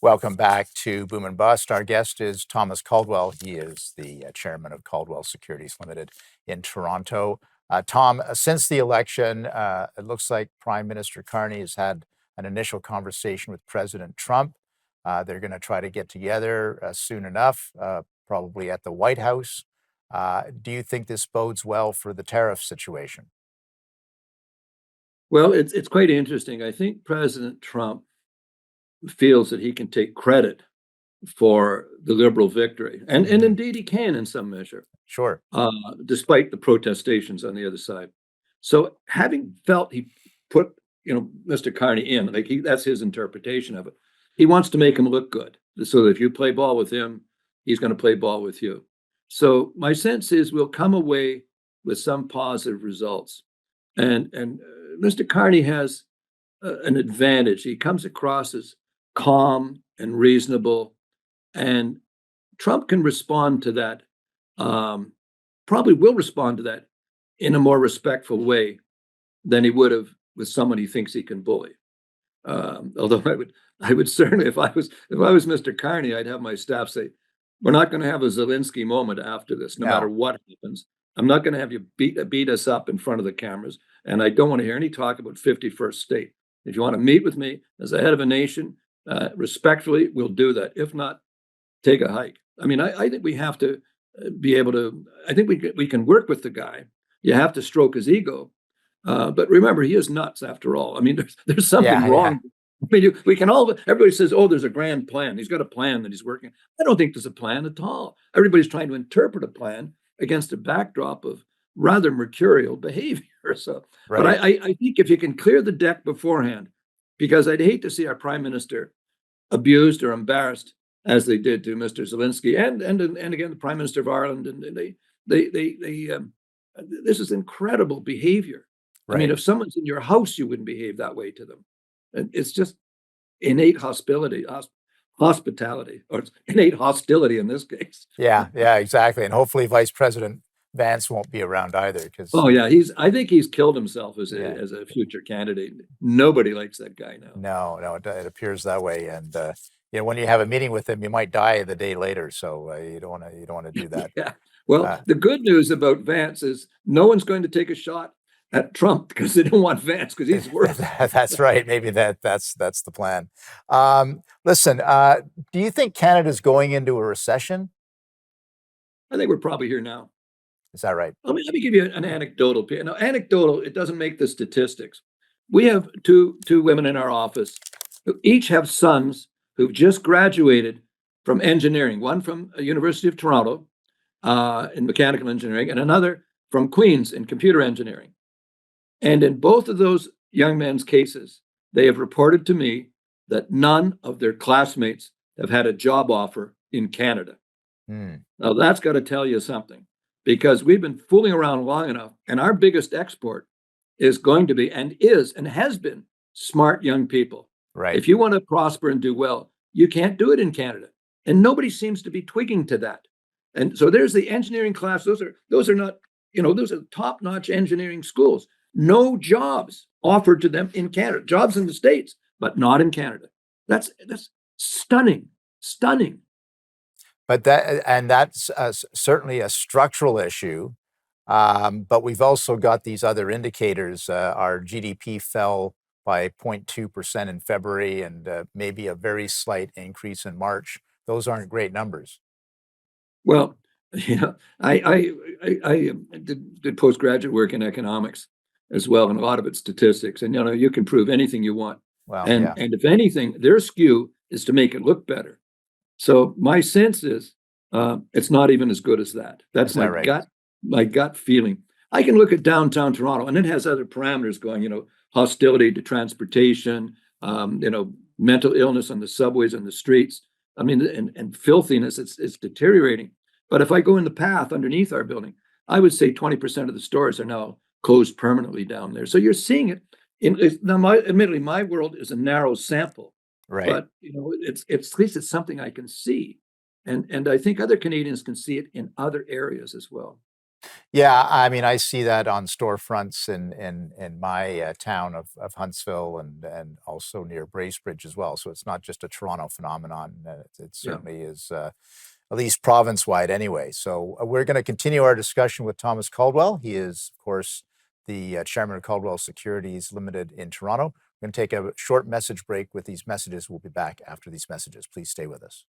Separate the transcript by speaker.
Speaker 1: Welcome back to Boom and Bust. Our guest is Thomas Caldwell. He is the chairman of Caldwell Securities Ltd. In Toronto. Tom, since the election, it looks like Prime Minister Carney has had an initial conversation with President Trump. They're going to try to get together soon enough, probably at the White House. Do you think this bodes well for the tariff situation?
Speaker 2: Well, it's quite interesting. I think President Trump feels that he can take credit for the Liberal victory, and
Speaker 1: Mhm.
Speaker 2: indeed he can in some measure,
Speaker 1: Sure.
Speaker 2: despite the protestations on the other side. So, having felt he put Mr. Carney in, like that's his interpretation of it. He wants to make him look good, so that if you play ball with him, he's going to play ball with you. So, my sense is we'll come away with some positive results, and Mr. Carney has an advantage. He comes across as calm and reasonable, and Trump can respond to that. Um, Probably will respond to that in a more respectful way than he would have with someone he thinks he can bully. Although I would certainly, if I was Mr. Carney, I'd have my staff say, "We're not going to have a Zelensky moment after this, no matter
Speaker 1: No.
Speaker 2: what happens. I'm not going to have you beat us up in front of the cameras, and I don't want to hear any talk about 51st state. If you want to meet with me as the head of a nation, respectfully, we'll do that. If not, take a hike." I mean, I think we have to be able to. I think we can work with the guy. You have to stroke his ego, but remember, he is nuts after all. I mean, there's something
Speaker 1: Yeah, yeah.
Speaker 2: wrong. I mean, we can all. Everybody says, "Oh, there's a grand plan. He's got a plan that he's working." I don't think there's a plan at all. Everybody's trying to interpret a plan against a backdrop of rather mercurial behavior. So, but
Speaker 1: Right.
Speaker 2: I think if you can clear the deck beforehand, because I'd hate to see our prime minister abused or embarrassed as they did to Mr. Zelensky and again the Prime Minister of Ireland, and this is incredible behavior. I mean,
Speaker 1: Right.
Speaker 2: if someone's in your house, you wouldn't behave that way to them. And it's just innate hospitality, or it's innate hostility in this case.
Speaker 1: Yeah, yeah, exactly. And hopefully Vice President Vance won't be around either because
Speaker 2: Oh yeah, I think he's killed himself as a
Speaker 1: yeah.
Speaker 2: as a future candidate. Nobody likes that guy now.
Speaker 1: No, no, it appears that way, and, when you have a meeting with him, you might die the day later, so, you don't wanna do that.
Speaker 2: Yeah. Well,
Speaker 1: Uh,
Speaker 2: the good news about Vance is no one's going to take a shot at Trump because they don't want Vance because he's worse.
Speaker 1: that's right, maybe that's the plan. Listen, do you think Canada's going into a recession?
Speaker 2: I think we're probably here now.
Speaker 1: Is that right?
Speaker 2: Let me give you an anecdotal. Now, anecdotal, it doesn't make the statistics. We have two women in our office who each have sons who've just graduated from engineering. One from a University of Toronto in mechanical engineering, and another from Queen's in computer engineering. And in both of those young men's cases, they have reported to me that none of their classmates have had a job offer in Canada.
Speaker 1: Hmm,
Speaker 2: Now, that's got to tell you something, because we've been fooling around long enough, and our biggest export is going to be and is and has been smart young people.
Speaker 1: right.
Speaker 2: If you want to prosper and do well, you can't do it in Canada. And nobody seems to be twigging to that. And so there's the engineering class. Those are not, those are top-notch engineering schools. No jobs offered to them in Canada. Jobs in the States, but not in Canada. That's stunning, stunning.
Speaker 1: But that's, certainly a structural issue, but we've also got these other indicators. Our GDP fell by 0.2% in February and, maybe a very slight increase in March. Those aren't great numbers.
Speaker 2: Well, I did postgraduate work in economics as well, and a lot of it's statistics. And you can prove anything you want,
Speaker 1: Well,
Speaker 2: and
Speaker 1: yeah.
Speaker 2: and if anything, their skew is to make it look better. So my sense is it's not even as good as that. That's
Speaker 1: Is that right?
Speaker 2: my gut feeling. I can look at downtown Toronto, and it has other parameters going. Hostility to transportation, mental illness on the subways and the streets. I mean, and filthiness. It's deteriorating. But if I go in the path underneath our building, I would say 20% of the stores are now closed permanently down there. So you're seeing it. Admittedly, my world is a narrow sample,
Speaker 1: Right.
Speaker 2: but it's at least it's something I can see, and I think other Canadians can see it in other areas as well.
Speaker 1: Yeah, I mean, I see that on storefronts in my town of Huntsville and also near Bracebridge as well. So it's not just a Toronto phenomenon. It
Speaker 2: Yeah.
Speaker 1: certainly is, at least province-wide anyway. So we're going to continue our discussion with Thomas Caldwell. He is, of course, the chairman of Caldwell Securities Limited in Toronto. We're going to take a short message break with these messages. We'll be back after these messages. Please stay with us.